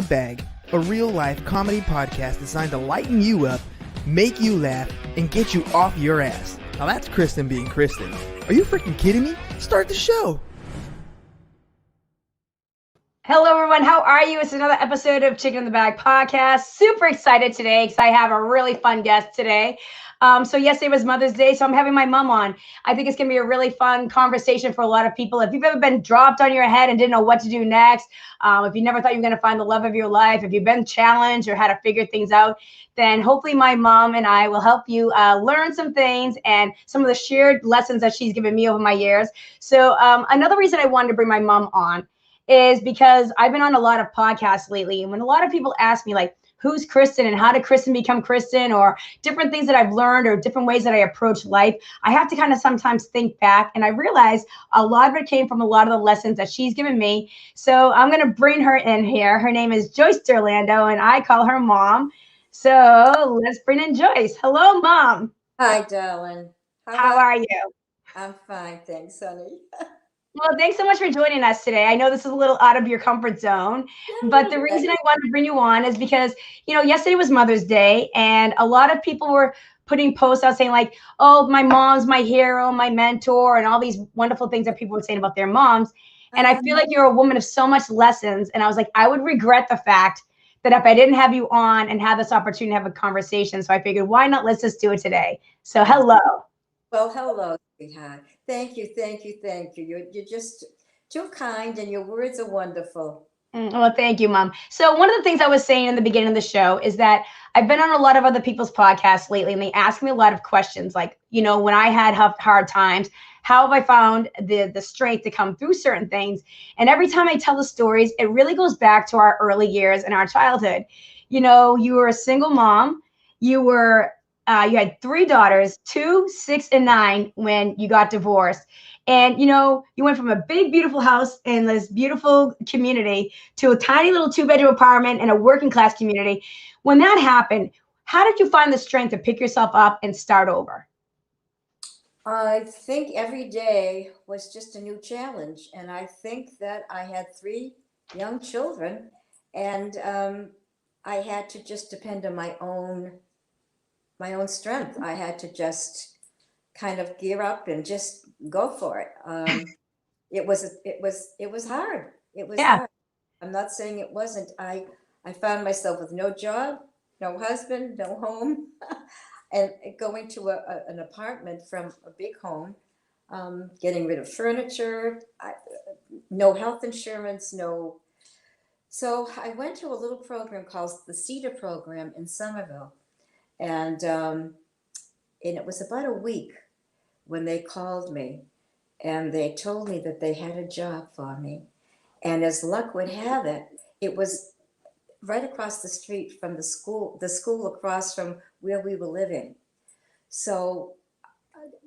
Bag, a real-life comedy podcast designed to lighten you up, make you laugh, and get you off your ass. Now that's Kristen being Kristen. Are you freaking kidding me? Start the show! Hello, everyone. How are you? It's another episode of Chicken in the Bag podcast. Super excited today because I have a really fun guest today. So yesterday was Mother's Day, so I'm having my mom on. I think it's going to be a really fun conversation for a lot of people. If you've ever been dropped on your head and didn't know what to do next, if you never thought you were going to find the love of your life, if you've been challenged or had to figure things out, then hopefully my mom and I will help you learn some things and some of the shared lessons that she's given me over my years. So another reason I wanted to bring my mom on is because I've been on a lot of podcasts lately. And when a lot of people ask me, like, who's Kristen and how did Kristen become Kristen, or different things that I've learned or different ways that I approach life, I have to kind of sometimes think back. And I realize a lot of it came from a lot of the lessons that she's given me. So I'm going to bring her in here. Her name is Joyce D'Orlando, and I call her Mom. So let's bring in Joyce. Hello, Mom. Hi, darling. How are you? I'm fine, thanks, honey. Well, thanks so much for joining us today. I know this is a little out of your comfort zone, but the reason I wanted to bring you on is because, yesterday was Mother's Day, and a lot of people were putting posts out saying like, oh, my mom's my hero, my mentor, and all these wonderful things that people were saying about their moms. And I feel like you're a woman of so much lessons. And I was like, I would regret the fact that if I didn't have you on and have this opportunity to have a conversation. So I figured, why not? Let's just do it today. So hello. Well, hello, sweetheart. Thank you. You're just too kind, and your words are wonderful. Well, thank you, Mom. So one of the things I was saying in the beginning of the show is that I've been on a lot of other people's podcasts lately, and they ask me a lot of questions like, when I had hard times, how have I found the strength to come through certain things? And every time I tell the stories, it really goes back to our early years and our childhood. You were a single mom. You had 3 daughters, 2, 6, and 9 when you got divorced. And, you went from a big, beautiful house in this beautiful community to a tiny little 2-bedroom apartment in a working class community. When that happened, how did you find the strength to pick yourself up and start over? I think every day was just a new challenge. And I think that I had 3 young children, and I had to just depend on my own strength. I had to just kind of gear up and just go for it. It was hard. It was hard. I'm not saying it wasn't. I found myself with no job, no husband, no home, and going to an apartment from a big home, getting rid of furniture, no health insurance, no. So I went to a little program called the Cedar Program in Somerville. And it was about a week when they called me, and they told me that they had a job for me. And as luck would have it, it was right across the street from the school across from where we were living. So,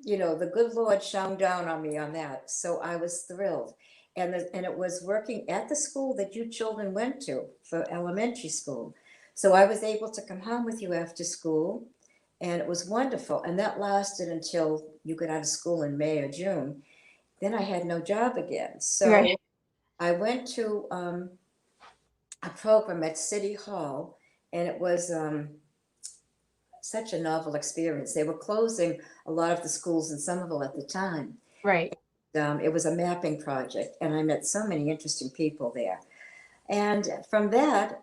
the good Lord shone down on me on that. So I was thrilled. And it was working at the school that you children went to for elementary school. So I was able to come home with you after school, and it was wonderful. And that lasted until you got out of school in May or June. Then I had no job again. So I went to a program at City Hall, and it was such a novel experience. They were closing a lot of the schools in Somerville at the time. Right. It was a mapping project, and I met so many interesting people there. And from that,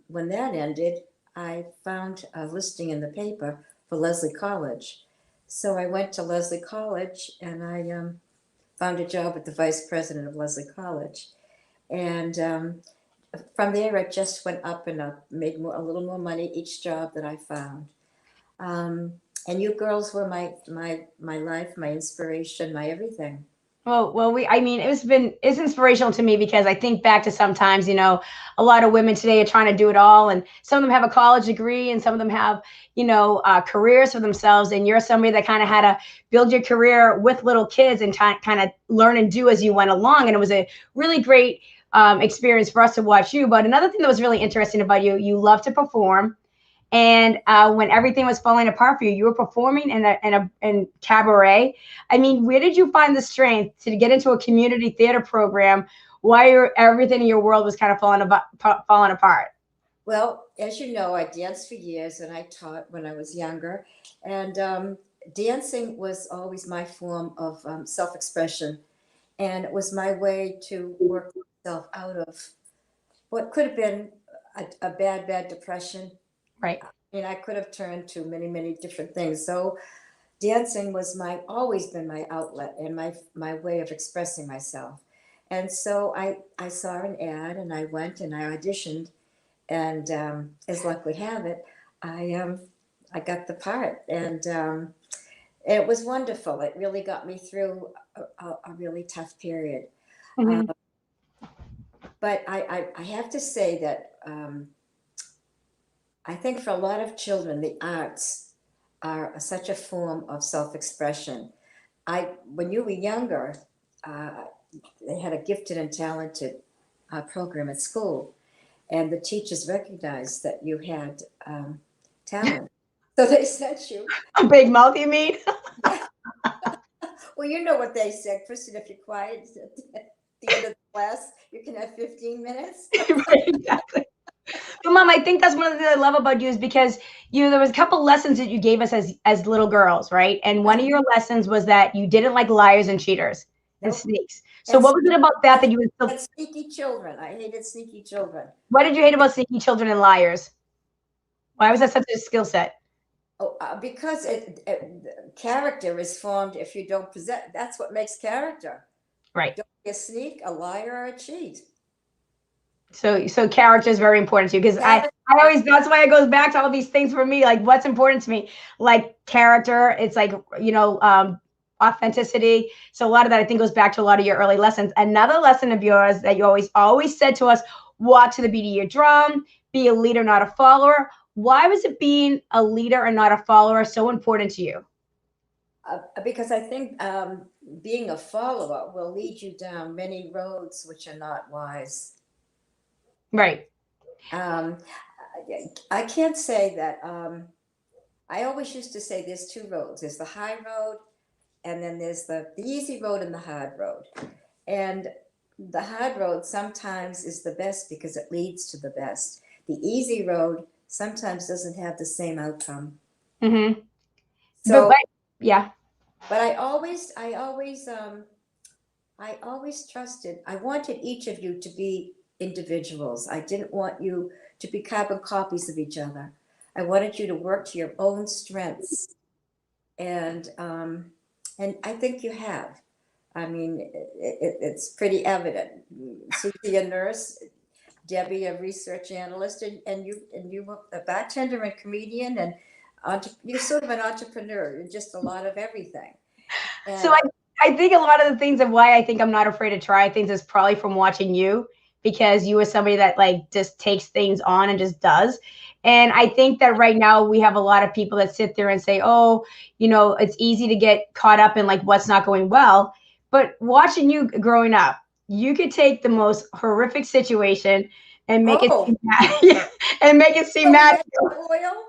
when that ended, I found a listing in the paper for Leslie College. So I went to Leslie College, and I found a job with the vice president of Leslie College. And from there, it just went up and up, made a little more money each job that I found. And you girls were my life, my inspiration, my everything. Well, it's inspirational to me because I think back to sometimes, a lot of women today are trying to do it all, and some of them have a college degree and some of them have, careers for themselves. And you're somebody that kind of had to build your career with little kids and kind of learn and do as you went along. And it was a really great experience for us to watch you. But another thing that was really interesting about you, you love to perform. And when everything was falling apart for you, you were performing in cabaret. I mean, where did you find the strength to get into a community theater program everything in your world was kind of falling apart? Well, as you know, I danced for years and I taught when I was younger. And dancing was always my form of self expression. And it was my way to work myself out of what could have been a bad, bad depression. Right. And I could have turned to many, many different things. So dancing was always been my outlet and my way of expressing myself. And so I saw an ad and I went and I auditioned, and as luck would have it, I got the part, and it was wonderful. It really got me through a really tough period. Uh, Hmm. but I have to say that I think for a lot of children, the arts are such a form of self-expression. When you were younger, uh, they had a gifted and talented program at school, and the teachers recognized that you had talent. So they sent you. A big mouth, you mean? Yeah. Well, you know what they said, Kristen. If you're quiet at the end of the class, you can have 15 minutes. Right, exactly. But mom, I think that's one of the things I love about you is because there was a couple lessons that you gave us as little girls, right? And one of your lessons was that you didn't like liars and cheaters and Nope. snakes. So And what was it about that that you would still? and sneaky children. I hated sneaky children. What did you hate about sneaky children and liars? Why was that such a skill set? Oh, because character is formed if you don't possess. That's what makes character. Right. Don't be a sneak, a liar, or a cheat. So character is very important to you because I Character. I always that's why it goes back to all these things for me, like what's important to me, like character. It's like authenticity. So a lot of that I think goes back to a lot of your early lessons. Another lesson of yours that you always said to us: walk to the beat of your drum, be a leader, not a follower. Why was it being a leader and not a follower so important to you? Because I think being a follower will lead you down many roads which are not wise. Right. Um, I can't say that. I always used to say there's two roads. There's the high road, and then there's the easy road and the hard road. And the hard road sometimes is the best because it leads to the best. The easy road sometimes doesn't have the same outcome. Mm-hmm. So, Yeah. but I always trusted. I wanted each of you to be individuals. I didn't want you to be carbon copies of each other. I wanted you to work to your own strengths, and I think you have. I mean, it's pretty evident. Susie, a nurse, Debbie, a research analyst, and you were a bartender and comedian, and you're sort of an entrepreneur. You're just a lot of everything. So And I think a lot of the things of why I think I'm not afraid to try things is probably from watching you because you are somebody that like just takes things on and just does. And I think that right now we have a lot of people that sit there and say, oh, it's easy to get caught up in like what's not going well. But watching you growing up, you could take the most horrific situation and make it oh, seem yeah, and make it seem so we had magical. oil.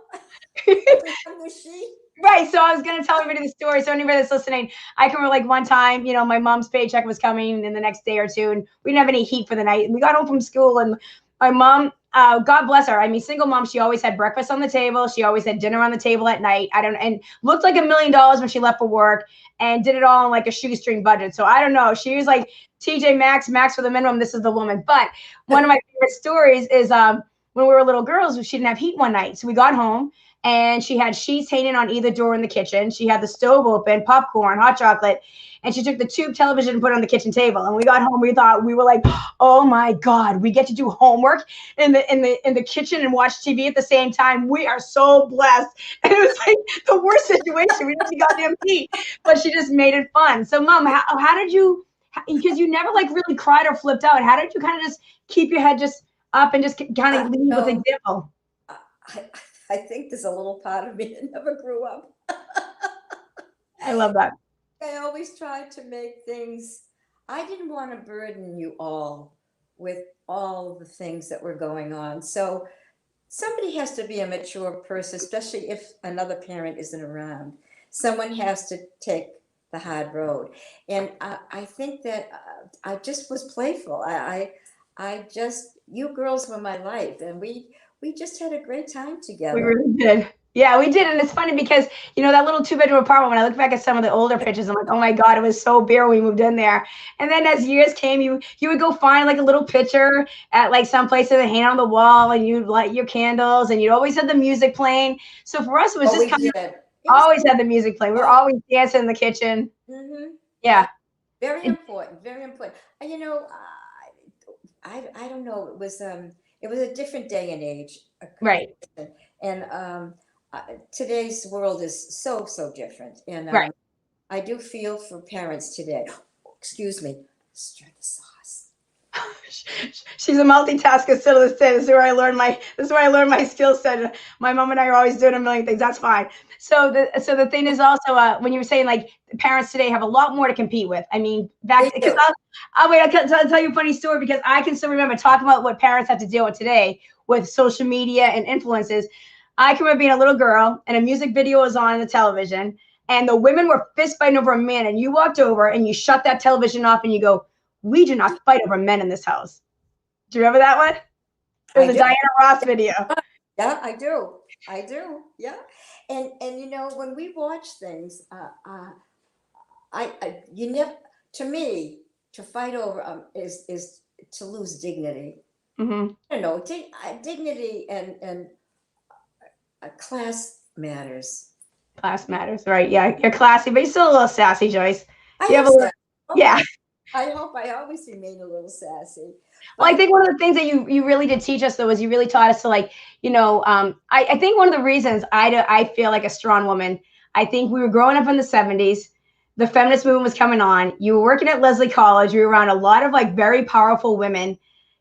Everyone was she. Right. So I was going to tell everybody the story. So anybody that's listening, I can remember like one time, my mom's paycheck was coming in the next day or two, and we didn't have any heat for the night. And we got home from school, and my mom, God bless her. I mean, single mom, she always had breakfast on the table. She always had dinner on the table at night. And looked like $1 million when she left for work and did it all on like a shoestring budget. So I don't know. She was like TJ Maxx for the minimum. This is the woman. But one of my favorite stories is when we were little girls, she didn't have heat one night. So we got home and she had sheets hanging on either door in the kitchen. She had the stove open, popcorn, hot chocolate, and she took the tube television and put it on the kitchen table. And we got home, we were like, oh my God, we get to do homework in the kitchen and watch TV at the same time. We are so blessed. And it was like the worst situation. We didn't have goddamn heat, but she just made it fun. So mom, how did you, because you never like really cried or flipped out, how did you kind of just keep your head just up and just kind of lead with example? I, I think there's a little part of me that never grew up. I love that. I always tried to make things, I didn't want to burden you all with all the things that were going on. So somebody has to be a mature person, especially if another parent isn't around. Someone has to take the hard road. And I think that I just was playful. I just, you girls were my life, and we just had a great time We together. really did. Yeah, we did. And it's funny because, that little 2-bedroom apartment, when I look back at some of the older pictures, I'm like, oh my God, it was so bare when we moved in there. And then as years came, you would go find like a little picture at like some place and hang on the wall, and you'd light your candles, and you'd always have the music playing. So for us, it was Oh, just we kind of did. It was, always had the music playing. We were oh, always dancing in the kitchen. mhm. Yeah. Very It- important, very important. And I don't know. It was a different day and age, right. and today's world is so different. And Right. I do feel for parents today. Excuse me. Stir the sauce. She's a multitasker still to this day. This is where I learned my skill set. My mom and I are always doing a million things. That's fine. So the thing is also, when you were saying like parents today have a lot more to compete with. I mean, They because do. I'll tell you a funny story, because I can still remember talking about what parents have to deal with today with social media and influences. I can remember being a little girl and a music video was on the television, and the women were fist fighting over a man, and you walked over and you shut that television off and you go, "We do not fight over men in this house." Do you remember that one? It was I a do. Diana Ross video. Yeah, I do. I do. Yeah. And when we watch things, you never, to me, to fight over is to lose dignity. Mm-hmm. I don't know, dignity and class matters. Class matters, right? Yeah, you're classy, but you're still a little sassy, Joyce. I You have have a little, sass. Oh, yeah. I hope I always remain a little sassy. Well, I But think one of the things that you really did teach us, though, is you really taught us to, like, I think one of the reasons I feel like a strong woman, I think we were growing up in the 70s. The feminist movement was coming on. You were working at Leslie College. You were around a lot of like very powerful women.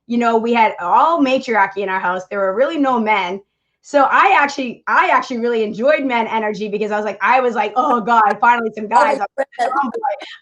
We had all matriarchy in our house. There were really no men. So I actually really enjoyed men energy, because I was like, oh God, finally some guys. oh, we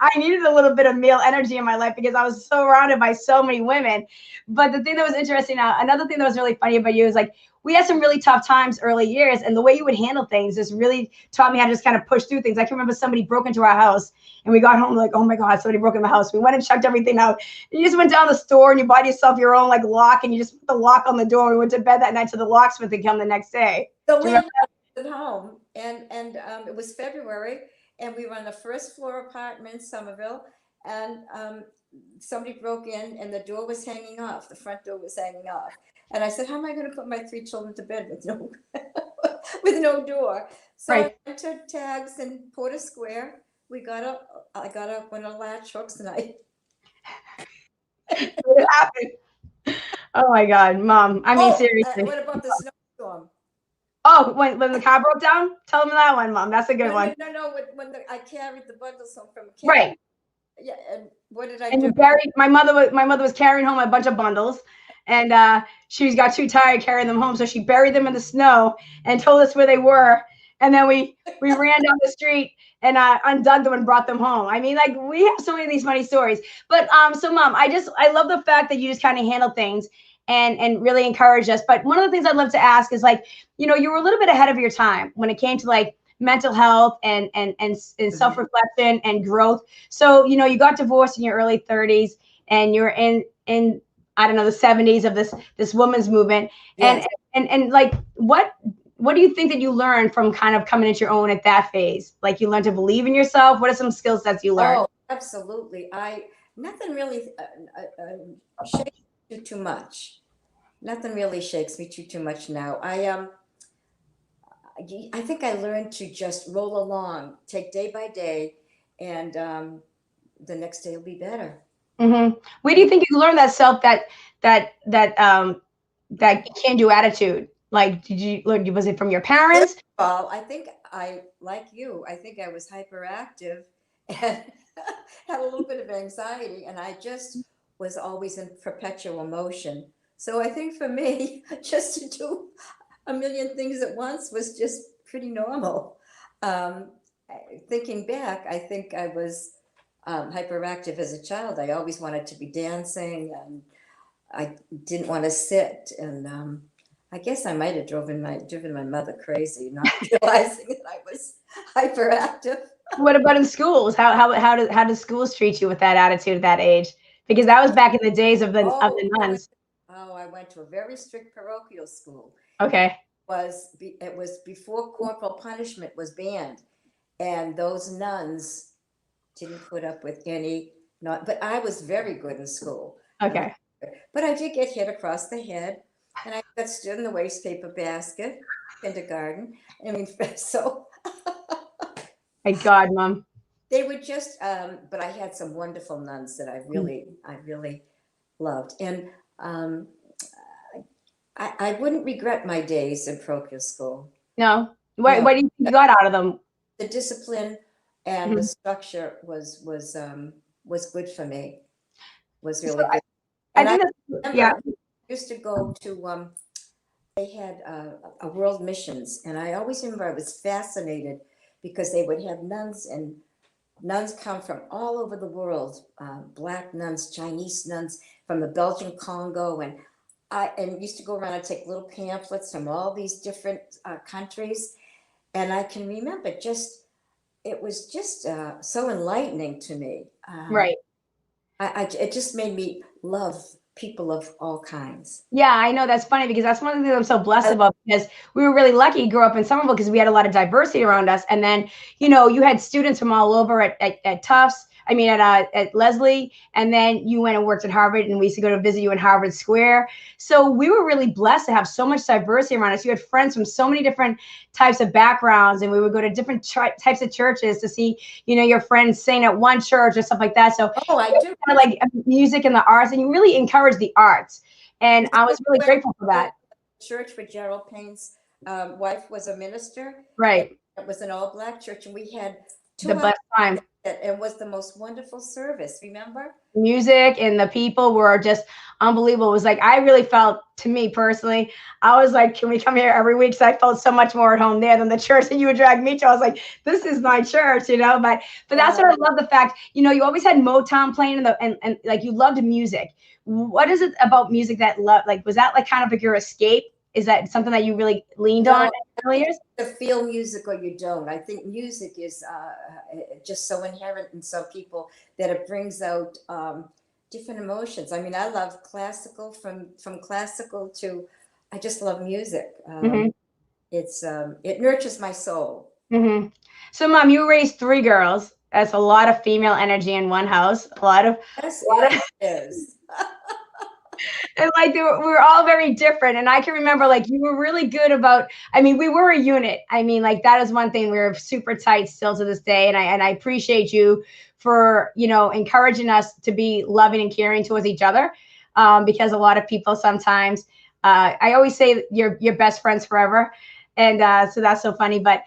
I needed a little bit of male energy in my life because I was surrounded by so many women. But the thing that was interesting, another thing that was really funny about you is like, we had some really tough times early years, and the way you would handle things just really taught me how to just kind of push through things. I can remember somebody broke into our house, and we got home like, oh my God, somebody broke in the house. We went and checked everything out. You just went down the store and you bought yourself your own like lock, and you just put the lock on the door. And we went to bed that night, so the locksmith would come the next day. So Do you we remember? at home, and it was February, and we were on the first floor apartment in Somerville, and somebody broke in, and the door was hanging off. The front door was hanging off, and I said, "How am I going to put my 3 children to bed with no with no door?" So Right. I went to Tags in Porter Square. I got up one of the latch hooks, and I It happened. Oh my God, Mom. I mean, seriously. what about the snowstorm? Oh, when the car broke down? Tell me that one, Mom. That's a good No, one. no, no, no. I carried the bundles home from camp. Right. Yeah, and what did I And do? you buried my mother was carrying home a bunch of bundles, and she got too tired carrying them home, so she buried them in the snow and told us where they were. And then we ran down the street and undug them and brought them home. I mean, like, we have so many of these funny stories. But so Mom, I love the fact that you just kind of handle things and really encourage us. But one of the things I'd love to ask is, like, you were a little bit ahead of your time when it came to like mental health and self-reflection and growth. So, you got divorced in your early 30s, and you're in I don't know, the 70s of this women's movement. Yes. And like, what do you think that you learned from kind of coming into your own at that phase? Like, you learned to believe in yourself. What are some skill sets you learned? Oh, absolutely. Nothing really shakes me too much. Nothing really shakes me too much now. I think I learned to just roll along, take day by day, and the next day will be better. Mm-hmm. Where do you think you learned that that can-do attitude? Like, did you learn? Was it from your parents? First of all, I think like you, I think I was hyperactive and had a little bit of anxiety, and I just was always in perpetual motion. So I think for me, just to do a million things at once was just pretty normal. Thinking back, I think I was hyperactive as a child. I always wanted to be dancing, and I didn't want to sit. And I guess I might have driven my mother crazy, not realizing that I was hyperactive. What about in schools? How do schools treat you with that attitude at that age? Because that was back in the days of Oh, the nuns. I went to a very strict parochial school. Okay. It was before corporal punishment was banned, and those nuns didn't put up with any. Not, but I was very good in school. Okay. But I did get hit across the head, and I got stood in the waste paper basket, kindergarten. I mean, so My God, Mom. they were just. But I had some wonderful nuns that Mm. I really loved, and I wouldn't regret my days in parochial school. No. No, What do you think you got out of them? the discipline and the Mhm. structure was good for me. Was So really good, I and I think that's, remember yeah. I used to go to they had a world missions, and I always remember I was fascinated because they would have nuns, and nuns come from all over the world, black nuns, Chinese nuns from the Belgian Congo, and I used to go around and take little pamphlets from all these different countries, and I can remember just it was just so enlightening to me. Right. It just made me love people of all kinds. Yeah, I know that's funny because that's one of the things I'm so blessed I, about because we were really lucky to grow up in Somerville because we had a lot of diversity around us. And then, you had students from all over at Tufts, I mean, at Leslie, and then you went and worked at Harvard, and we used to go to visit you in Harvard Square. So we were really blessed to have so much diversity around us. You had friends from so many different types of backgrounds, and we would go to different types of churches to see, your friends sing at one church or stuff like that. So oh, I do. kind of like music and the arts, and you really encourage the arts. And Yeah, I was really went grateful for to that. church where Gerald Payne's wife was a minister, and Right. it was an all black church, and we had The 2 hours. best time. It was the most wonderful service. Remember? Music and the people were just unbelievable. It was like I really felt, to me personally, I was like, can we come here every week? So I felt so much more at home there than the church that you would drag me to. I was like, this is my church. But that's Uh, what I love the fact, you always had Motown playing and like you loved music. What is it about music that was that like kind of like your escape? Is that something that you really leaned on no, in the early years? to feel music or you don't. I think music is just so inherent in some people that it brings out different emotions. I mean, I love classical from classical to I just love music. Hmm. It nurtures my soul. Hmm. So, Mom, you raised three girls. That's a lot of female energy in one house. Yes, A lot it of, is. and like we were all very different. And I can remember like you were really good about. I mean, we were a unit. I mean, like that is one thing we were super tight still to this day. And I appreciate you for encouraging us to be loving and caring towards each other, because a lot of people sometimes. I always say you're best friends forever, and so that's so funny. But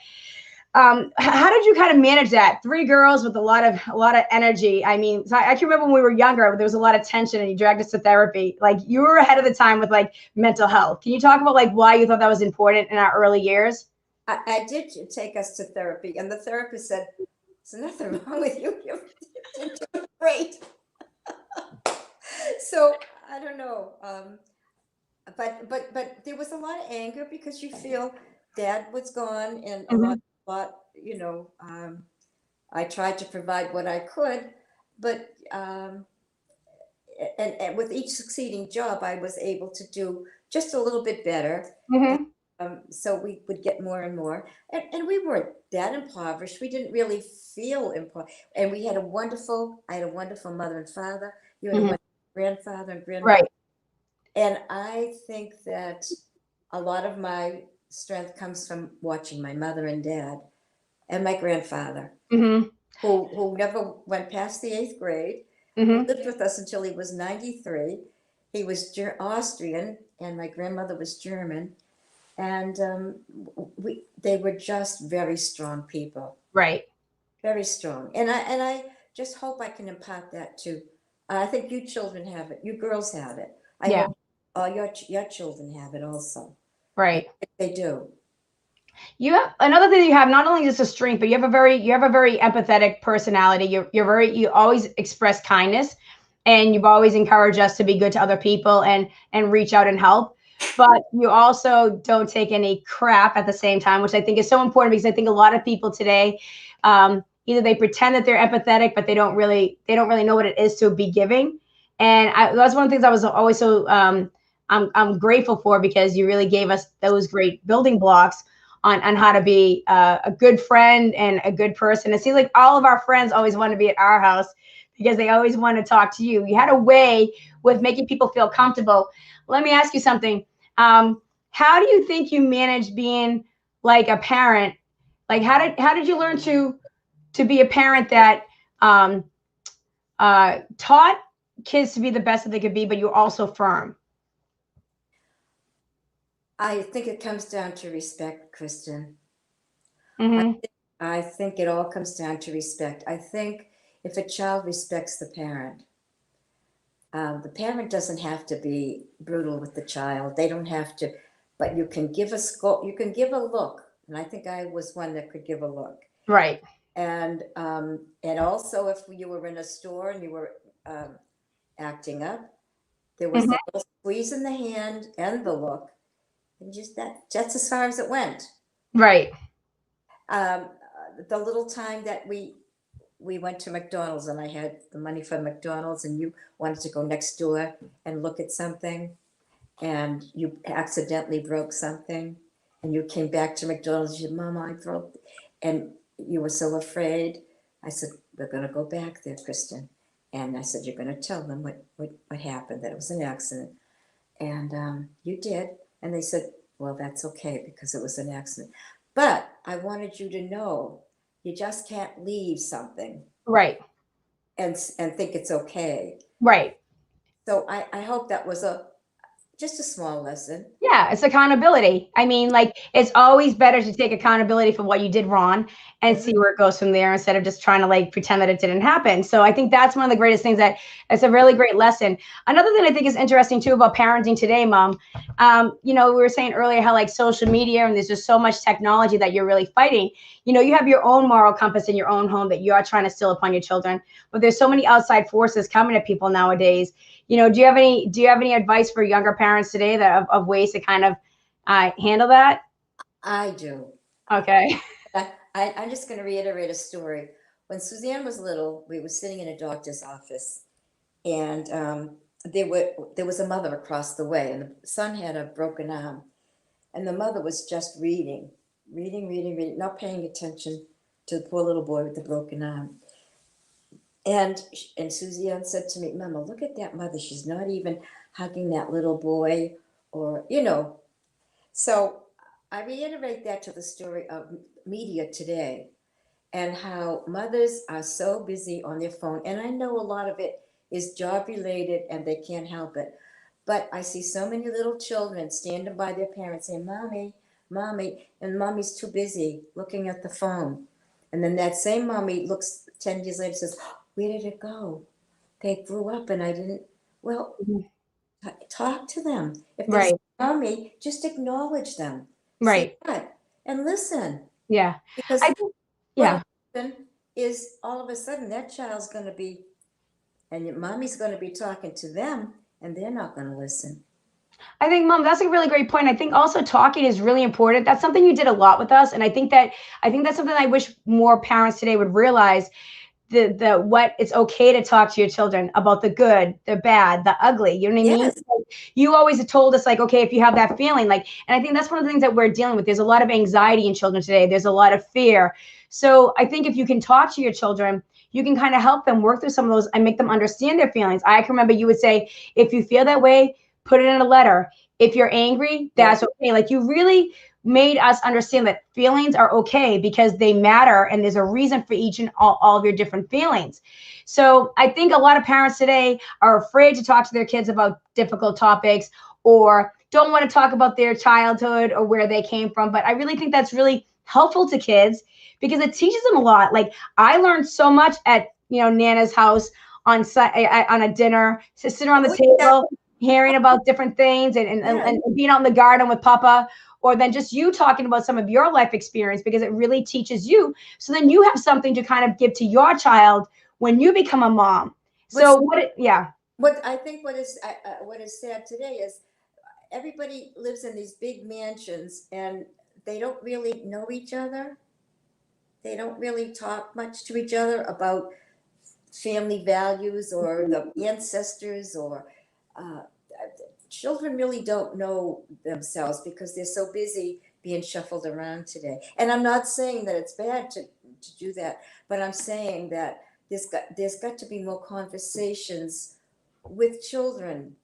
how did you kind of manage that? Three girls with a lot of energy. I mean, so I can remember when we were younger, there was a lot of tension, and you dragged us to therapy. Like you were ahead of the time with like mental health. Can you talk about like why you thought that was important in our early years? I did take us to therapy, and the therapist said, "There's nothing wrong with you. You're doing great." So I don't know, but there was a lot of anger because you feel Dad was gone, and Hmm. a lot. I tried to provide what I could, but and with each succeeding job, I was able to do just a little bit better. Hmm. So we would get more and more, and we weren't that impoverished. We didn't really feel impoverished, and I had a wonderful mother and father. You had a Hmm. wonderful grandfather and grandmother, Right. and I think that a lot of my strength comes from watching my mother and dad and my grandfather, Hmm. who never went past the eighth grade, who Hmm. lived with us until he was 93. He was Austrian, and my grandmother was German, and they were just very strong people, Right. very strong. And I just hope I can impart that to. I think you children have it. You girls have it. I Yeah. hope all your children have it also. I Right. think they do. You have another thing you have not only just a strength, but you have a very empathetic personality. You always express kindness, and you've always encouraged us to be good to other people and reach out and help. But you also don't take any crap at the same time, which I think is so important because I think a lot of people today, either they pretend that they're empathetic, but they don't really know what it is to be giving. And that's one of the things I was always so I'm grateful for, because you really gave us those great building blocks on how to be a good friend and a good person. It seems like all of our friends always want to be at our house because they always want to talk to you. You had a way with making people feel comfortable. Let me ask you something. How do you think you managed being like a parent? Like how did you learn to be a parent that um, taught kids to be the best that they could be, but you're also firm? I think it comes down to respect, Kristen. I, Mm-hmm. I think it all comes down to respect. I think if a child respects the parent doesn't have to be brutal with the child. They don't have to, but you can give a scold, you can give a look. And I think I was one that could give a look. Right. And also if you were in a store and you were acting up, there was Mm-hmm. that little squeeze in the hand and the look, and that's as far as it went. Right. Um, the little time that we went to McDonald's and I had the money for McDonald's and you wanted to go next door and look at something and you accidentally broke something and you came back to McDonald's, you said, Mama, I broke, and you were so afraid. I said, we're going to go back there, Kristen. And I said, you're going to tell them what happened, that it was an accident. And you did. And they said, well, that's okay because it was an accident. But I wanted you to know you just can't leave something Right. and think it's okay. Right. So I hope that was just a small lesson. Yeah, it's accountability. I mean, like, it's always better to take accountability for what you did wrong and Mhm. see where it goes from there instead of just trying to like pretend that it didn't happen. So I think that's one of the greatest things, that it's a really great lesson. Another thing I think is interesting too about parenting today, Mom. We were saying earlier how like social media and there's just so much technology that you're really fighting. You have your own moral compass in your own home that you are trying to still upon your children, but there's so many outside forces coming at people nowadays. Do you have any advice for younger parents today of ways to kind of handle that? I do. Okay. I'm just going to reiterate a story. When Suzanne was little, we were sitting in a doctor's office, and there was a mother across the way, and the son had a broken arm, and the mother was just reading, not paying attention to the poor little boy with the broken arm. And Suzanne said to me, Mama, look at that mother. She's not even hugging that little boy, or. So I reiterate that to the story of media today and how mothers are so busy on their phone. And I know a lot of it is job related and they can't help it. But I see so many little children standing by their parents saying, Mommy, Mommy, and Mommy's too busy looking at the phone. And then that same mommy looks 10 years later and says, where did it go? They grew up and I didn't. Well, Mhm. talk to them. If they say Right. mommy, just acknowledge them. Say Right. what? And listen. Yeah. Because I think, what'll yeah. happen is all of a sudden that child's going to be, and your mommy's going to be talking to them, and they're not going to listen. I think, Mom, that's a really great point. I think also talking is really important. That's something you did a lot with us, and I think that's something I wish more parents today would realize. The what it's okay to talk to your children about the good, the bad, the ugly. You know what I mean? Yes. Like, you always told us like, okay, if you have that feeling, like, and I think that's one of the things that we're dealing with. There's a lot of anxiety in children today. There's a lot of fear. So I think if you can talk to your children, you can kind of help them work through some of those and make them understand their feelings. I can remember you would say, if you feel that way, put it in a letter. If you're angry, Yeah. that's okay. Like, you really made us understand that feelings are okay because they matter and there's a reason for each and all of your different feelings. So I think a lot of parents today are afraid to talk to their kids about difficult topics, or don't want to talk about their childhood or where they came from. But I really think that's really helpful to kids because it teaches them a lot. Like, I learned so much at Nana's house on a dinner, to sit around the Oh, yeah. table, hearing about different things, Yeah. and being out in the garden with Papa, or then just you talking about some of your life experience, because it really teaches you. So then you have something to kind of give to your child when you become a mom. What's So yeah. what I think what is sad today is everybody lives in these big mansions and they don't really know each other. they don't really talk much to each other about family values or the ancestors or uh, children really don't know themselves because they're so busy being shuffled around today. And I'm not saying that it's bad to do that, but I'm saying that there's got to be more conversations with children.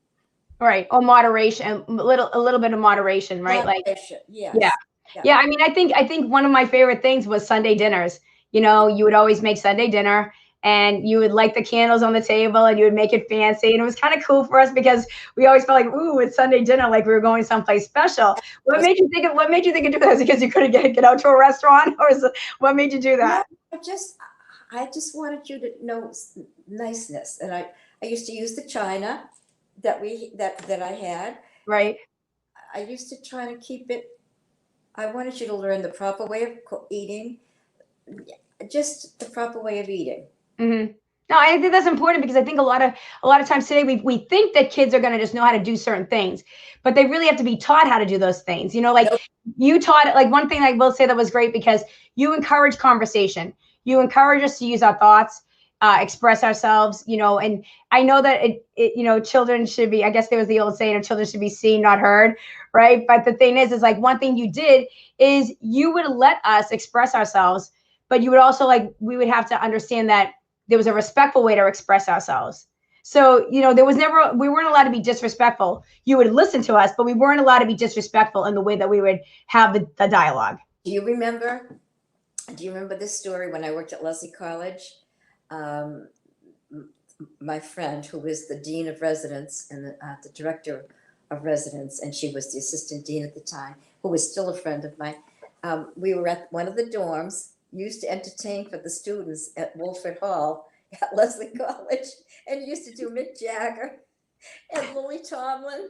Right. Or moderation, a little bit of moderation, right? Like, Moderation, yeah. yes. Yeah. Yeah. I mean, I think one of my favorite things was Sunday dinners. You know, you would always make Sunday dinner and you would light the candles on the table and you would make it fancy. And it was kind of cool for us because we always felt like, ooh, it's Sunday dinner, like we were going someplace special. What made you think of doing that? Because you couldn't get out to a restaurant, or what made you do No, that? I just wanted you to know niceness, and I used to use the china that I had. And Right. I used to try to keep it. I wanted you to learn the proper way of eating, just the proper way of eating. Mm-hmm. No, I think that's important because I think a lot of times today we think that kids are going to just know how to do certain things, but they really have to be taught how to do those things. You know, like Nope. you taught, like one thing I will say that was great because you encourage conversation. You encourage us to use our thoughts, express ourselves. You know, and I know that children should be. I guess there was the old saying of children should be seen, not heard, right? But the thing is like one thing you did is you would let us express ourselves, but you would also like we would have to understand that there was a respectful way to express ourselves. So, we weren't allowed to be disrespectful. You would listen to us, but we weren't allowed to be disrespectful in the way that we would have the dialogue. Do you remember? Do you remember this story when I worked at Leslie College? Um, my friend, who was the dean of residence and the director of residence, and she was the assistant dean at the time, who was still a friend of mine. We were at one of the dorms, used to entertain for the students at Wolford Hall at Leslie College, and used to do Mick Jagger and Lily Tomlin.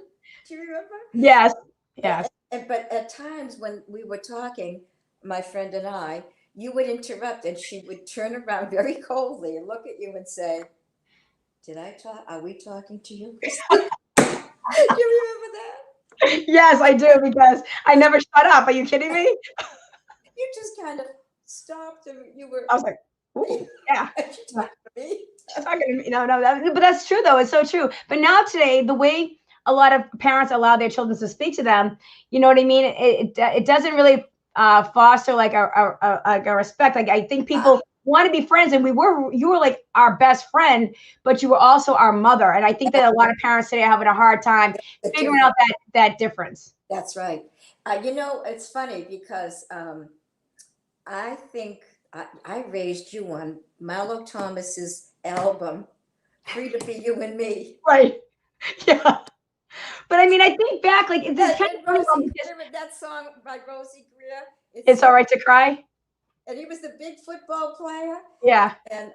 Do you remember? Yes. Yes. But at times when we were talking, my friend and I, you would interrupt, and she would turn around very coldly and look at you and say, "Did I talk? Are we talking to you?" Do you remember that? Yes, I do because I never shut up. Are you kidding me? You just kind of stopped, and you were. I was like, ooh, yeah. She talking to me. She's talking to me. No, but that's true though. It's so true. But now today, the way a lot of parents allow their children to speak to them, you know what I mean? It doesn't really foster like a respect. Like I think people want to be friends, and you were like our best friend, but you were also our mother. And I think that a lot of parents today are having a hard time The figuring out that difference. That's right. It's funny because I think I raised you on Marlo Thomas's album, "Free to Be You and Me." Right. Yeah. But I mean, I think back, like this kind And of Rosie, remember that song by Rosie Greer? it's all right to cry. And he was the big football player. Yeah. And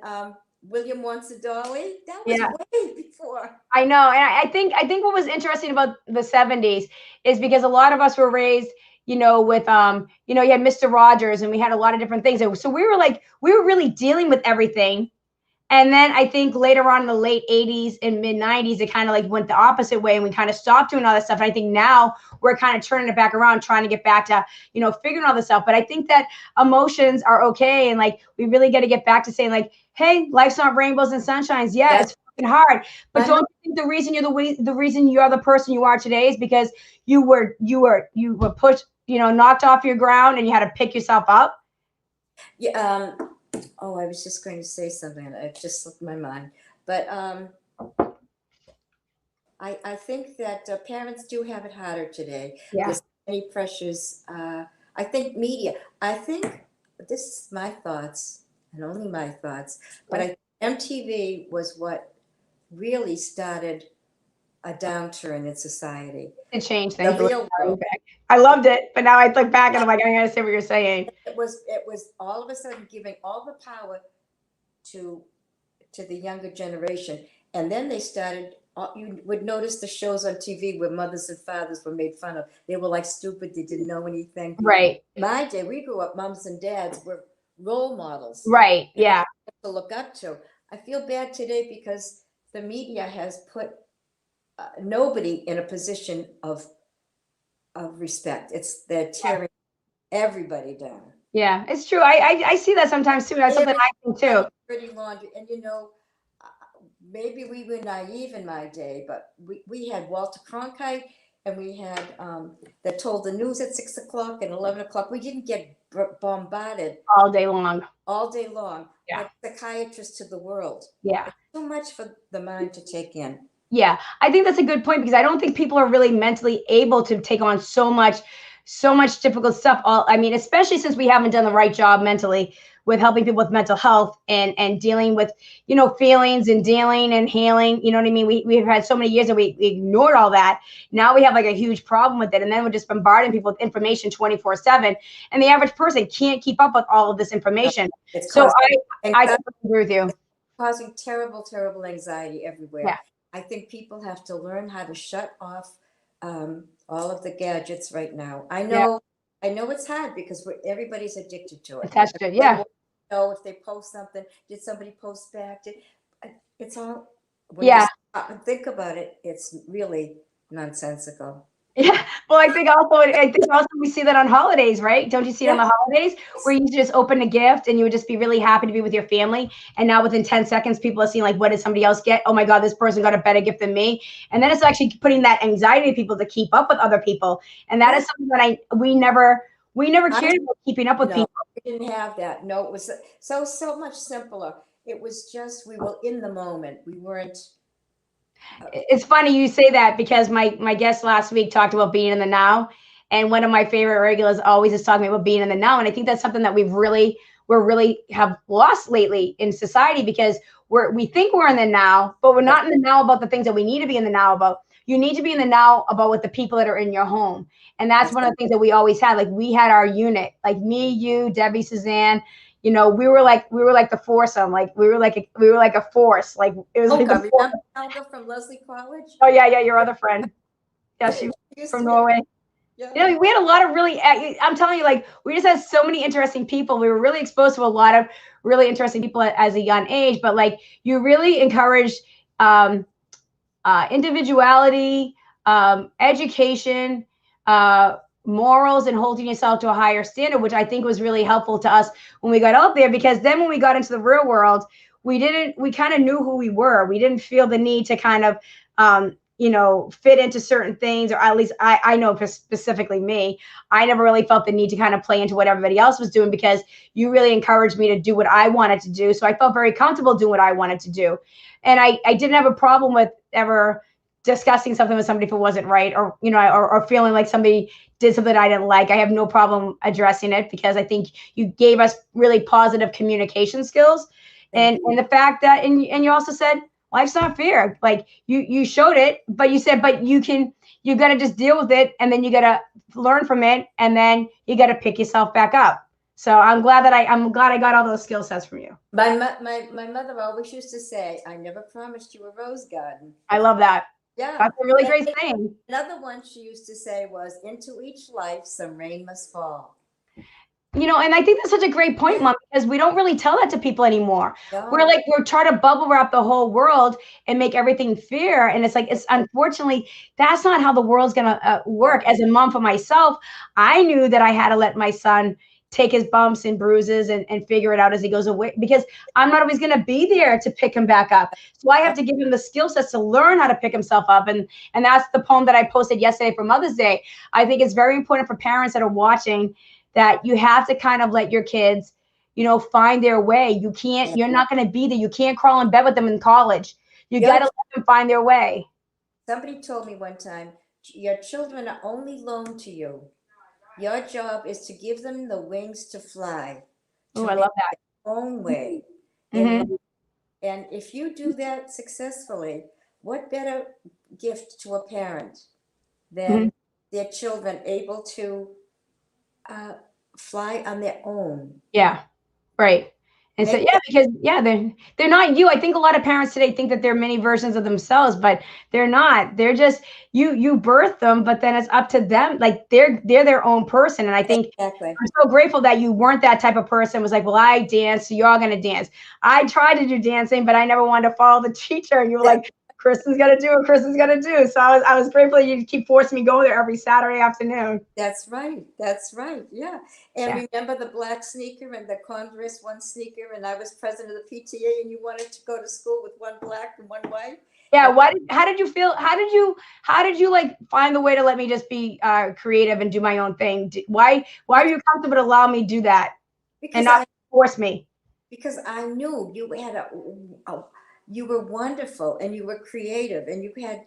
William Wants a Dolly. That was Yeah. way before. I know. And I think what was interesting about the 70s is because a lot of us were raised, with you had Mr. Rogers and we had a lot of different things. So we were really dealing with everything. And then I think later on in the late 80s and mid 90s, it kind of like went the opposite way and we kind of stopped doing all that stuff. And I think now we're kind of turning it back around, trying to get back to, figuring all this stuff. But I think that emotions are okay. And like, we really got to get back to saying like, hey, life's not rainbows and sunshines. Yeah, it's fucking hard. But don't you think the reason you're the person you are today is because you were pushed, knocked off your ground and you had to pick yourself up? Yeah. Oh, I was just going to say something. It just slipped my mind. But I think that parents do have it harder today. Yeah. There's many pressures. I think media. I think this is my thoughts and only my thoughts. But I think MTV was what really started a downturn in society. It changed The things. real world. I loved it, but now I look back and I'm like, I gotta see what you're saying. It was all of a sudden giving all the power to the younger generation, and then they started. You would notice the shows on TV where mothers and fathers were made fun of. They were like stupid. They didn't know anything. Right. My day, we grew up. Moms and dads were role models. Right. Yeah. To look up to. I feel bad today because the media has put nobody in a position of respect. They're tearing everybody down. Yeah, it's true. I see that sometimes too. That's They something have I think too. dirty laundry, and uh, maybe we were naive in my day, but we had Walter Cronkite, and we had that told the news at 6 o'clock and 11 o'clock. We didn't get bombarded All day long. all day long, Yeah. like psychiatrists to the world. Yeah. It's too much for the mind to take in. Yeah, I think that's a good point because I don't think people are really mentally able to take on so much difficult stuff. All I mean, especially since we haven't done the right job mentally with helping people with mental health and dealing with feelings and dealing and healing. You know what I mean? We've had so many years that we ignored all that. Now we have like a huge problem with it, and then we're just bombarding people with information 24/7, and the average person can't keep up with all of this information. It's So causing I anxiety, totally agree with you. causing terrible anxiety everywhere. Yeah. I think people have to learn how to shut off all of the gadgets right now. Yeah. I know it's hard because everybody's addicted to it. Attached to it. Everybody Yeah. wants to know if they post something. Did somebody post back? It's all when you Yeah. stop and think about it, it's really nonsensical. Yeah. Well, I think also we see that on holidays, right? Don't you see it on Yeah. the holidays where you just open a gift and you would just be really happy to be with your family, and now within 10 seconds people are seeing like, what did somebody else get? Oh my God, this person got a better gift than me. And then it's actually putting that anxiety to people to keep up with other people. And that Yeah. is something that we never I, cared about keeping up with no, people. we didn't have that. No, it was so much simpler. It was just we were in the moment. We weren't. It's funny you say that because my guest last week talked about being in the now, and one of my favorite regulars always is talking about being in the now, and I think that's something that we're really have lost lately in society because we think we're in the now, but we're not in the now about the things that we need to be in the now about. You need to be in the now about with the people that are in your home, and that's one of the things that we always had. Like we had our unit, like me, you, Debbie, Suzanne. We were like the foursome. Like we were like a force. Like it was like Olga, the force. remember Olga from Leslie College? Oh yeah, your other friend. Yeah, she was She used from to Norway. yeah. We had a lot of really. I'm telling you, like we just had so many interesting people. We were really exposed to a lot of really interesting people as a young age. But like you really encouraged individuality, education, morals, and holding yourself to a higher standard, which I think was really helpful to us when we got out there. Because then when we got into the real world, we kind of knew who we were. We didn't feel the need to kind of, fit into certain things, or at least I know specifically me, I never really felt the need to kind of play into what everybody else was doing because you really encouraged me to do what I wanted to do. So I felt very comfortable doing what I wanted to do. And I didn't have a problem with ever discussing something with somebody if it wasn't right, or feeling like somebody did something I didn't like. I have no problem addressing it because I think you gave us really positive communication skills. And the fact that, and you also said, life's not fair. Like you showed it, but you said, but you got to just deal with it. And then you got to learn from it. And then you got to pick yourself back up. So I'm glad I got all those skill sets from you. My mother always used to say, "I never promised you a rose garden." I love that. Yeah. That's a really And great thing. another one she used to say was, "Into each life some rain must fall." And I think that's such a great point, Mom, because we don't really tell that to people anymore. No. We're trying to bubble wrap the whole world and make everything fair. And it's like, it's unfortunately, that's not how the world's going to work. As a mom for myself, I knew that I had to let my son take his bumps and bruises and figure it out as he goes away, because I'm not always going to be there to pick him back up. So I have to give him the skill sets to learn how to pick himself up. And that's the poem that I posted yesterday for Mother's Day. I think it's very important for parents that are watching that you have to kind of let your kids, find their way. You're not going to be there. You can't crawl in bed with them in college. You got to let them find their way. Somebody told me one time, your children are only loaned to you. Your job is to give them the wings to fly. Oh, I love that. Their own way. Mm-hmm. And if you do that successfully, what better gift to a parent than their children able to fly on their own? Yeah, right. And so, because they're not you. I think a lot of parents today think that they're mini versions of themselves, but they're not. They're just you birth them, but then it's up to them. Like they're their own person. And I think Exactly. I'm so grateful that you weren't that type of person. It was like, well, I dance, so you're all gonna dance. I tried to do dancing, but I never wanted to follow the teacher. And you were like, Kristen's gonna do what Kristen's gonna do. So I was grateful that you keep forcing me to go there every Saturday afternoon. That's right. That's right. Yeah. And Yeah. remember the black sneaker and the Converse one sneaker, and I was president of the PTA, and you wanted to go to school with one black and one white. Yeah. And How did you feel? How did you like find the way to let me just be creative and do my own thing? Why are you comfortable to allow me to do that and because not I force me? because I knew you had you were wonderful and you were creative and you had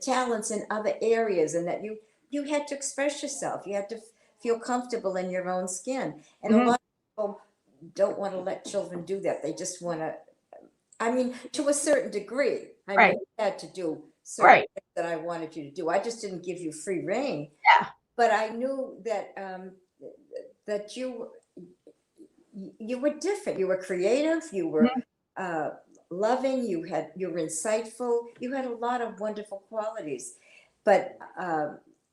talents in other areas, and that you had to express yourself. You had to feel comfortable in your own skin. And a Mhm. lot of people don't want to let children do that. They just want to. I mean, to a certain degree. I mean, Right. you had to do certain Right. things that I wanted you to do. I just didn't give you free reign. Yeah. But I knew that that you were different. You were creative. You were Mhm. uh, loving. You were insightful. You had a lot of wonderful qualities. But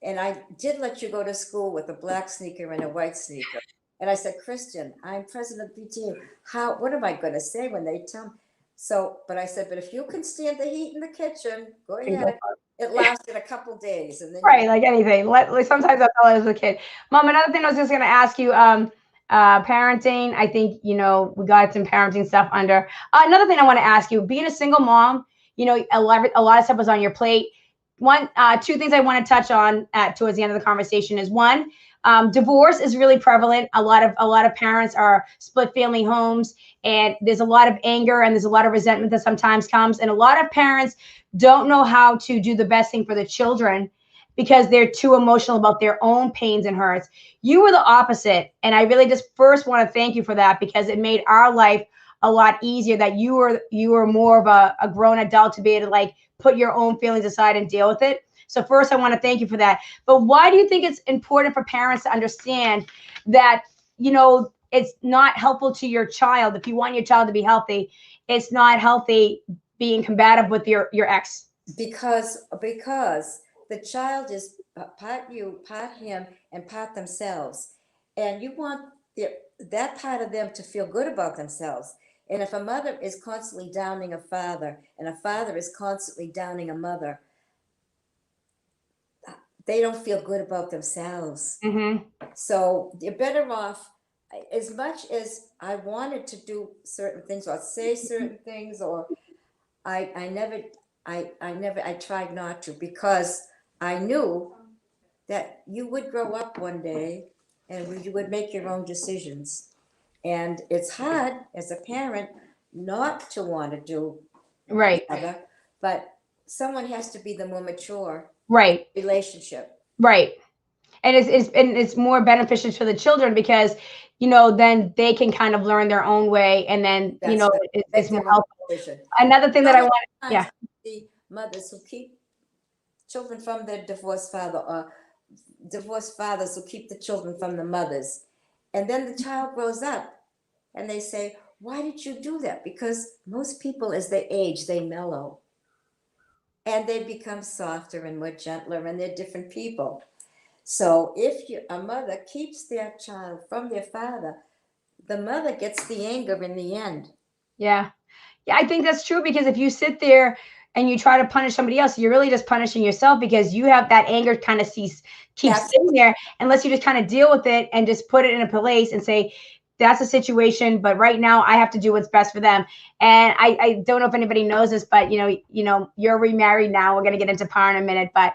and I did let you go to school with a black sneaker and a white sneaker. And I said, Christian, I'm president of PTA. How? What am I going to say when they tell me? So, but I said, but if you can stand the heat in the kitchen, go Can go ahead. It lasted a couple days, and then you. Right, like anything. Sometimes that's all as a kid. Mom, another thing I was just gonna ask you, parenting. I think we got some parenting stuff under. Another thing I want to ask you, being a single mom, a lot of stuff was on your plate. Two things I want to touch on at towards the end of the conversation is one, divorce is really prevalent. A lot of parents are split family homes, and there's a lot of anger and there's a lot of resentment that sometimes comes, and a lot of parents don't know how to do the best thing for the children because they're too emotional about their own pains and hurts. You were the opposite. And I really just first want to thank you for that, because it made our life a lot easier that you were more of a grown adult to be able to like put your own feelings aside and deal with it. So first I want to thank you for that. But why do you think it's important for parents to understand that, it's not helpful to your child? If you want your child to be healthy, it's not healthy being combative with your ex. Because the child is part you, part him, and part themselves, and you want that part of them to feel good about themselves. And if a mother is constantly downing a father, and a father is constantly downing a mother, they don't feel good about themselves. Mm-hmm. So you're better off. As much as I wanted to do certain things or say certain things, or I never, I tried not to, because I knew that you would grow up one day and you would make your own decisions. And it's hard as a parent not to want to do the Right. other, but someone has to be the more mature Right. relationship. Right. And it's more beneficial to the children because then they can kind of learn their own way, and then That's right. it's Make more their own helpful. decision. Another thing that How I many want, times yeah. do you see mothers who keep children from their divorced father, or divorced fathers who keep the children from the mothers? And then the child grows up and they say, why did you do that? Because most people, as they age, they mellow and they become softer and more gentler, and they're different people. So if a mother keeps their child from their father, the mother gets the anger in the end. Yeah. Yeah, I think that's true, because if you sit there and you try to punish somebody else, you're really just punishing yourself, because you have that anger kind of keeps Absolutely. sitting there, unless you just kind of deal with it and just put it in a place and say, that's a situation, but right now I have to do what's best for them. And I don't know if anybody knows this, but you're remarried now. We're gonna get into power in a minute, but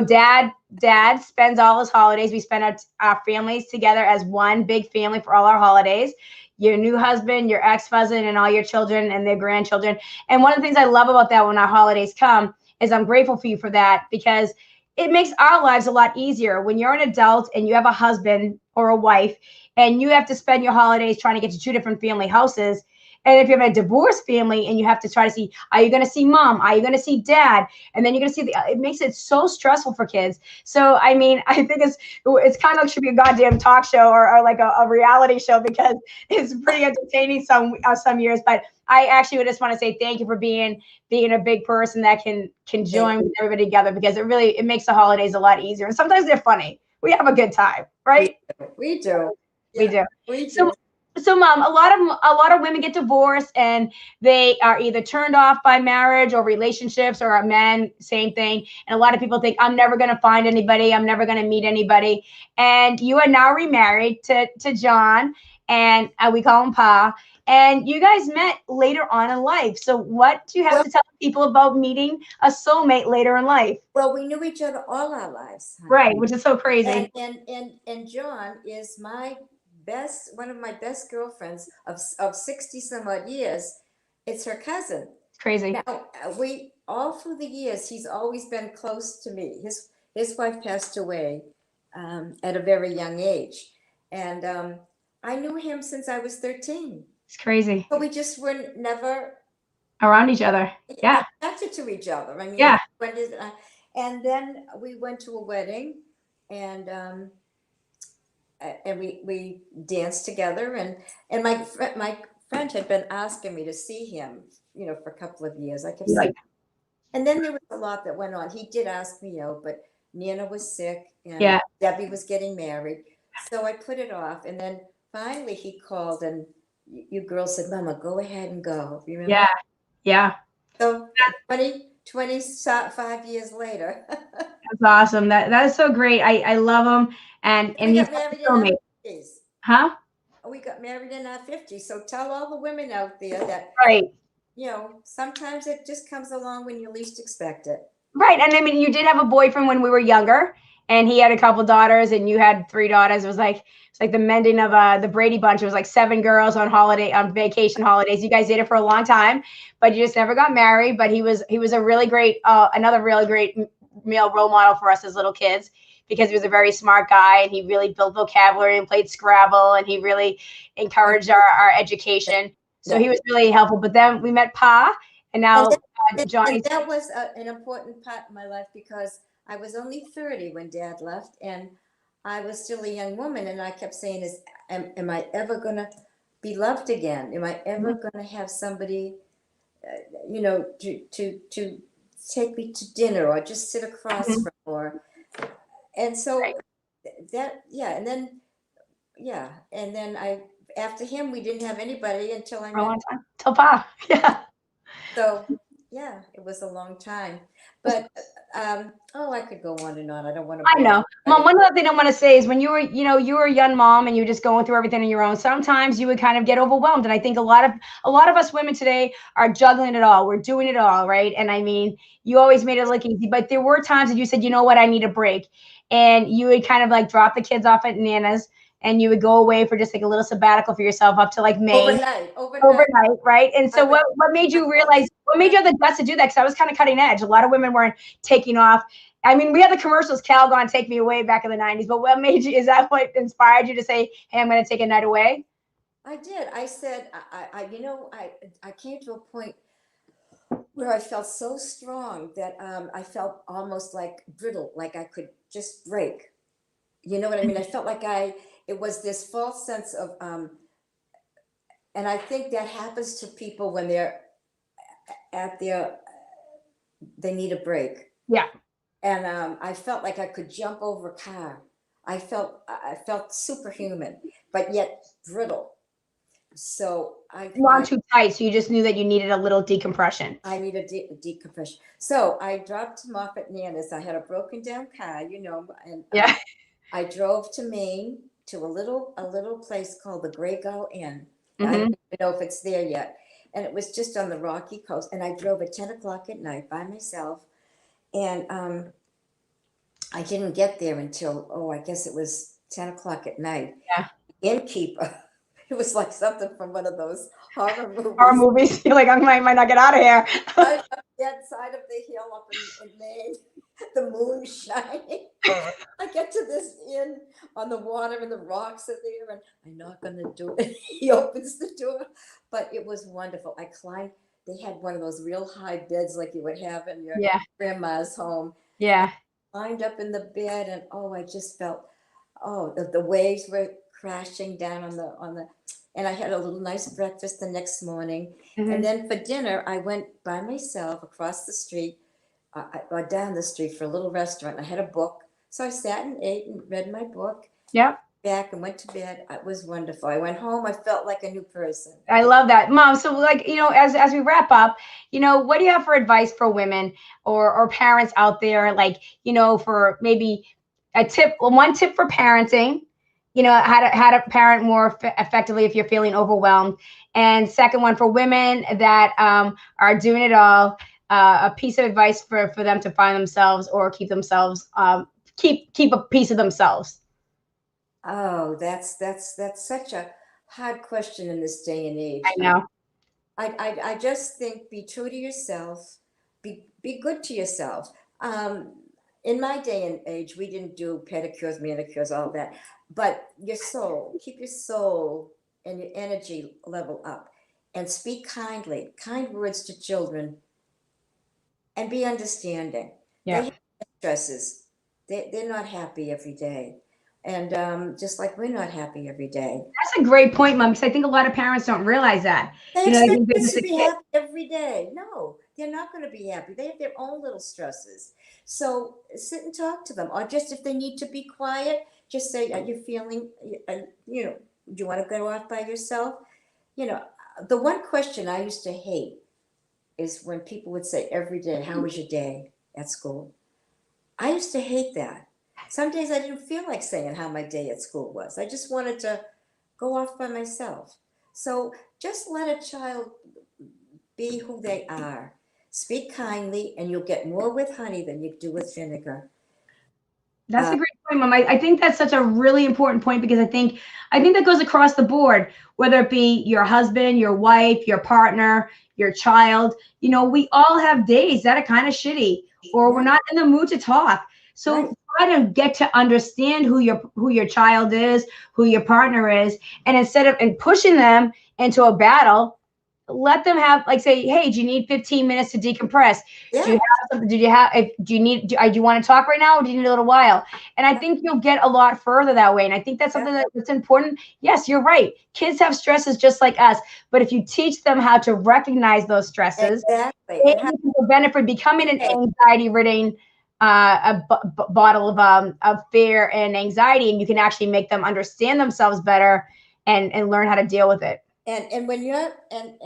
dad spends all his holidays. We spend our families together as one big family for all our holidays. Your new husband, your ex-husband, and all your children and their grandchildren. And one of the things I love about that when our holidays come is I'm grateful for you for that, because it makes our lives a lot easier when you're an adult and you have a husband or a wife and you have to spend your holidays trying to get to two different family houses. And if you have a divorced family and you have to try to see, are you going to see mom? Are you going to see dad? And then you're going to see it makes it so stressful for kids. So, I mean, I think it's kind of like should be a goddamn talk show, or like a reality show, because it's pretty entertaining some years. But I actually would just want to say thank you for being a big person that can join with everybody together, because it makes the holidays a lot easier. And sometimes they're funny. We have a good time, right? We do. We Yeah, do. we So do. So, Mom, a lot of women get divorced, and they are either turned off by marriage or relationships, or men, same thing. And a lot of people think, I'm never going to find anybody, I'm never going to meet anybody. And you are now remarried to John, and we call him Pa. And you guys met later on in life. So, what do you have Well, to tell people about meeting a soulmate later in life? well, we knew each other all our lives, honey. Right, which is so And crazy. John is one of my best girlfriends of 60 some odd years. It's her cousin. It's crazy. Now, we all through the years, he's always been close to me. His wife passed away at a very young age, and I knew him since I was 13. It's crazy. But we just were never Around each other. Yeah. attracted to each other. I mean, Yeah. and then we went to a wedding, and we danced together, and my friend had been asking me to see him, for a couple of years. I kept You saying, like, and then there was a lot that went on. He did ask me out, but Nana was sick, and yeah. Debbie was getting married, so I put it off. And then finally he called, and you girls said, "Mama, go ahead and go." You remember? Yeah. Yeah. So 25 years later, That's awesome. That is so great. I love him, and we he's got such married a in our soulmate. 50s. Huh? We got married in our 50s. So tell all the women out there that, Right. sometimes it just comes along when you least expect it. Right. And I mean, you did have a boyfriend when we were younger, and he had a couple daughters, and you had 3 daughters. It's like the mending of the Brady Bunch. It was like 7 girls on vacation holidays. You guys dated for a long time, but you just never got married. But he was a really great another really great male role model for us as little kids, because he was a very smart guy, and he really built vocabulary and played Scrabble, and he really encouraged our education. So Yeah. he was really helpful. But then we met Pa, and And now that, and Johnny's. that was an important part of my life, because I was only 30 when Dad left, and I was still a young woman, and I kept saying, am I ever going to be loved again? Am I ever going to have somebody, to take me to dinner, or just sit across Mhm. from, and so Right. and then after him, we didn't have anybody until I For a met. long time. Till Pa. Yeah. So yeah, it was a long time, but I could go on and on. I don't want to I bore know. Mom, anybody. one other thing I want to say is, when you were a young mom, and you were just going through everything on your own, sometimes you would kind of get overwhelmed. And I think a lot of us women today are juggling it all. We're doing it all, right? And I mean, you always made it look easy, but there were times that you said, you know what, I need a break. And you would kind of like drop the kids off at Nana's, and you would go away for just like a little sabbatical for yourself up to like Maine Overnight. overnight, right? And I so would. what made I you always. realize, what made you have the guts to do that? Because I was kind of cutting edge. A lot of women weren't taking off. I mean, we had the commercials, Calgon, Take Me Away, back in the 90s. But what made you, is that what inspired you to say, hey, I'm going to take a night away? I did. I said, I came to a point where I felt so strong that I felt almost like brittle, like I could just break. You know what I mean? I felt like it was this false sense of, and I think that happens to people when they're at they need a break. Yeah. And I felt like I could jump over a car. I felt superhuman, but yet brittle. So Not too tight. So you just knew that you needed a little decompression. I need a decompression. So I dropped him off at Nana's. I had a broken down car, and Yeah. I drove to Maine, to a little place called the Grey Gull Inn. I Hmm. don't even know if it's there yet. And it was just on the Rocky Coast. And I drove at 10 o'clock at night by myself. And I didn't get there until, I guess it was 10 o'clock at night. Yeah. Innkeeper. It was like something from one of those horror Horror movies. movies. You're like, I might not get out of here. Right up the other side of the hill up in Maine, the moon shining. I get to this inn on the water, and the rocks are there, and I knock on the door. He opens the door, but it was wonderful. I climbed. They had one of those real high beds like you would have in your Yeah. grandma's home. Yeah. Climbed up in the bed, and I just felt, the waves were crashing down on the, and I had a little nice breakfast the next morning. Mhm. And then for dinner, I went by myself across the street, or down the street, for a little restaurant. I had a book, so I sat and ate and read my book. Yep. back and went to bed. It was wonderful. I went home. I felt like a new person. I love that, Mom. So, like, as we wrap up, what do you have for advice for women or parents out there? Like, for maybe one tip for parenting. How to parent more effectively if you're feeling overwhelmed, and second one for women that are doing it all. A piece of advice for them to find themselves or keep themselves keep a piece of themselves. Oh, that's such a hard question in this day and age. I know. I just think be true to yourself, be good to yourself. In my day and age, we didn't do pedicures, manicures, all that, but your soul, keep your soul and your energy level up, and speak kindly, kind words to children, and be understanding. They Yeah. have stresses. They're not happy every day, and just like we're not happy every day. That's a great point, Mom, because I think a lot of parents don't realize that. They They expect think they're kids just to a be kid. happy every day. No, they're not going to be happy. They have their own little stresses. So sit and talk to them, or just if they need to be quiet, just say, "Are you feeling? Do you want to go off by yourself?" You know, the one question I used to hate is when people would say every day, "How was your day at school?" I used to hate that. Some days I didn't feel like saying how my day at school was. I just wanted to go off by myself. So just let a child be who they are. Speak kindly, and you'll get more with honey than you do with vinegar. That's Uh, a great point, Mom. I think that's such a really important point because I think that goes across the board, whether it be your husband, your wife, your partner, your child. We all have days that are kind of shitty, or we're yeah, not in the mood to talk. right. So try to get to understand who your child is, who your partner is, and instead of pushing them into a battle, let them have, like, say, hey, do you need 15 minutes to decompress? Do you Yeah, have something? Did you have, if do you want to talk right now, or do you need a little while? And I think you'll get a lot further that way. And I think that's yeah, something that's important. Yes, you're right. Kids have stresses just like us, but if you teach them how to recognize those stresses, exactly. they And how can prevent it from becoming an okay, anxiety-ridden bottle of fear and anxiety, and you can actually make them understand themselves better and learn how to deal with it. and when you're and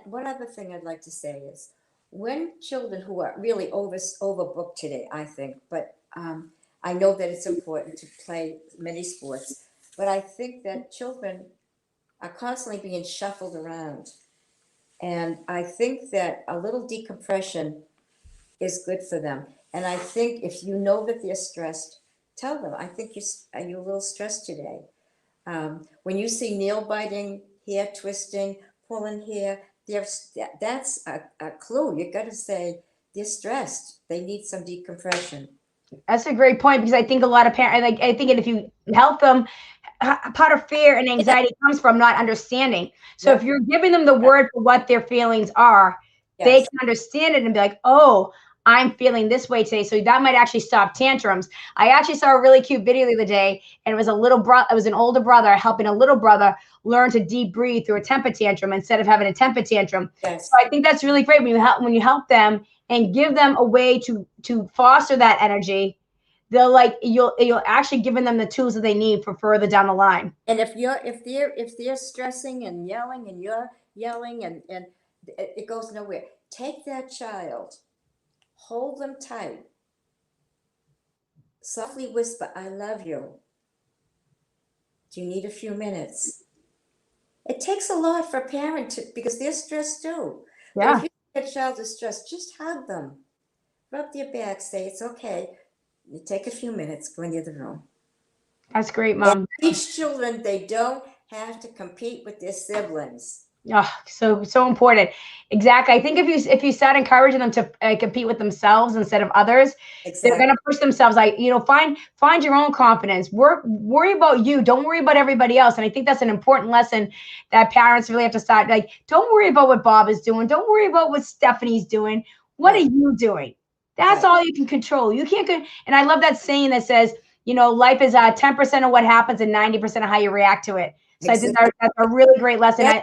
one other thing I'd like to say is when children who are really overbooked today, I think, but I know that it's important to play many sports, but I think that children are constantly being shuffled around. And I think that a little decompression is good for them. And I think if you know that they're stressed, tell them, I think are you a little stressed today? When you see nail biting, hair twisting, pulling hair, that's a clue. You got to say they're stressed. They need some decompression. That's a great point because I think a lot of parents, like, I think if you help them, part of fear and Yeah, anxiety comes from not understanding. So if yep, you're giving them the word for what their feelings are, they yes, can understand it and be like, oh, I'm feeling this way today. So that might actually stop tantrums. I actually saw a really cute video the other day, and it was it was an older brother helping a little brother learn to deep breathe through a temper tantrum instead of having a temper tantrum. So yes. I think that's really great when you help them and give them a way to foster that energy. They'll, like, you'll actually giving them the tools that they need for further down the line. And if they're stressing and yelling and you're yelling and it goes nowhere, take that child, hold them tight, softly whisper, "I love you. Do you need a few minutes?" It takes a lot for a parent to, because they're stressed too. But if Yeah, you see a child is stressed, just hug them, rub their back, say it's okay. You take a few minutes, go in the other room. that's great, And Mom. teach children they don't have to compete with their siblings. Oh, so important. Exactly. I think if you start encouraging them to compete with themselves instead of others, they're Exactly. going to push themselves. Like, find your own confidence. Worry about you. Don't worry about everybody else. And I think that's an important lesson that parents really have to start. Like, don't worry about what Bob is doing. Don't worry about what Stephanie's doing. What are Right. you doing? That's Right. all you can control. You can't. And I love that saying that says, life is 10% of what happens and 90% of how you react to it. So I think Exactly. that's a really great lesson. That,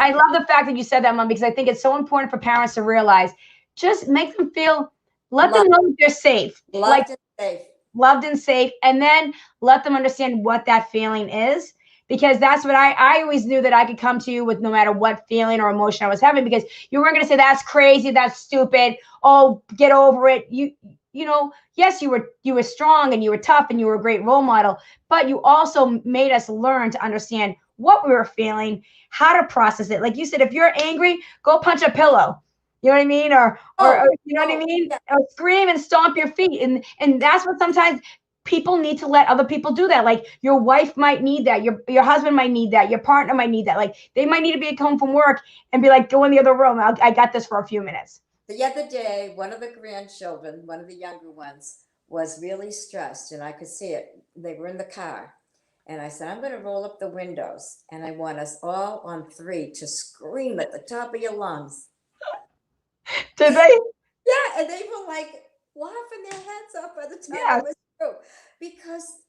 I love the fact that you said that, Mom, because I think it's so important for parents to realize. Just make them feel, let them love, know that they're safe. Like, loved and safe. loved and safe, and then let them understand what that feeling is. Because that's what I always knew, that I could come to you with no matter what feeling or emotion I was having, because you weren't going to say, that's crazy, that's stupid, oh, get over it. You know, yes, you were strong and you were tough and you were a great role model, but you also made us learn to understand what we were feeling, how to process it. Like you said, if you're angry, go punch a pillow. You know what I mean? Or you know what I mean? Yeah. Or scream and stomp your feet. And that's what sometimes people need to let other people do that. Like your wife might need that. Your husband might need that. Your partner might need that. Like they might need to be at home from work and be like, go in the other room. I got this for a few minutes. The other day, one of the grandchildren, one of the younger ones, was really stressed, and I could see it. They were in the car. And I said, I'm going to roll up the windows, and I want us all on 3 to scream at the top of your lungs. Did they? Yeah, and they were like laughing their heads off by the time Yeah. it was through. Because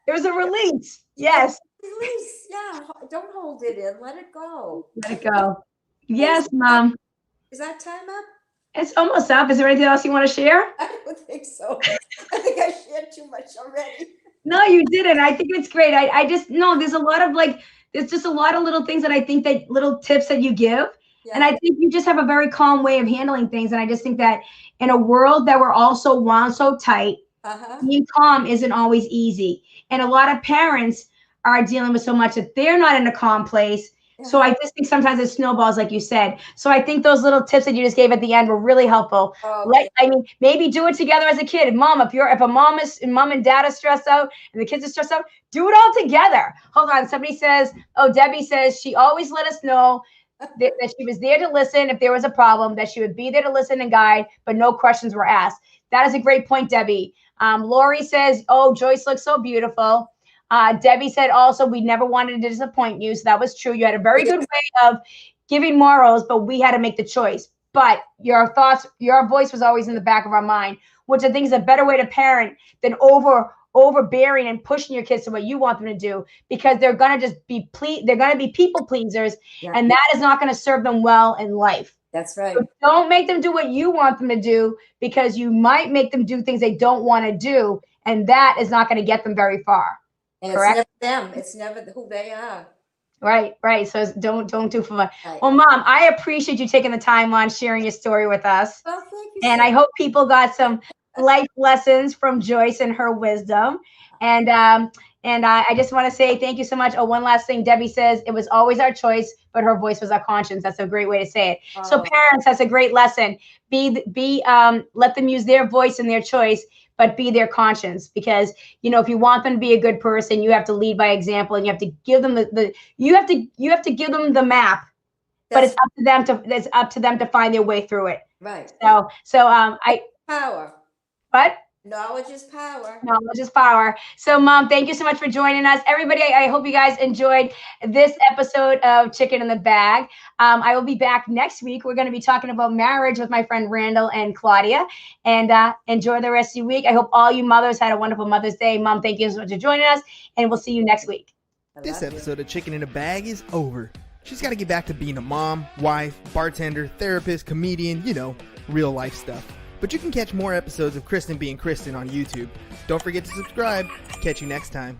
It was a release. Yes. release, yeah. Don't hold it in. Let it go. Let it go. Yes, Mom. Is that time up? It's almost up. Is there anything else you want to share? I don't think so. I think I shared too much already. No, you didn't. I think it's great. I just, no, there's a lot of there's just a lot of little things that I think, that little tips that you give. Yeah. And I think you just have a very calm way of handling things. And I just think that in a world that we're all so wound so tight, being calm isn't always easy. And a lot of parents are dealing with so much that they're not in a calm place. So I just think sometimes it snowballs, like you said. So I think those little tips that you just gave at the end were really helpful. Okay. I mean, maybe do it together as a kid. If mom and dad are stressed out and the kids are stressed out, do it all together. Hold on. Somebody says, oh, Debbie says she always let us know that she was there to listen if there was a problem, that she would be there to listen and guide, but no questions were asked. That is a great point, Debbie. Lori says, oh, Joyce looks so beautiful. Debbie said also, we never wanted to disappoint you. So that was true. You had a very good way of giving morals, but we had to make the choice. But your thoughts, your voice was always in the back of our mind, which I think is a better way to parent than overbearing and pushing your kids to what you want them to do, because they're going to just they're going to be people pleasers. Yeah. And that is not going to serve them well in life. That's right. So don't make them do what you want them to do, because you might make them do things they don't want to do. And that is not going to get them very far. And correct? It's never them. It's never who they are. Right. So don't do for fun. Right. Well, Mom, I appreciate you taking the time on sharing your story with us. Well, thank you. And I hope people got some life lessons from Joyce and her wisdom. And I just want to say thank you so much. Oh, one last thing. Debbie says it was always our choice, but her voice was our conscience. That's a great way to say it. So parents, that's a great lesson. Let them use their voice and their choice, but be their conscience. Because, if you want them to be a good person, you have to lead by example, and you have to give them you have to give them the map. But it's up to them to find their way through it. Right. So power. What? Knowledge is power. Knowledge is power. So, Mom, thank you so much for joining us. Everybody, I hope you guys enjoyed this episode of Chicken in the Bag. I will be back next week. We're going to be talking about marriage with my friend Randall and Claudia. And enjoy the rest of your week. I hope all you mothers had a wonderful Mother's Day. Mom, thank you so much for joining us. And we'll see you next week. This episode of Chicken in a Bag is over. She's got to get back to being a mom, wife, bartender, therapist, comedian, real life stuff. But you can catch more episodes of Kristen being Kristen on YouTube. Don't forget to subscribe. Catch you next time.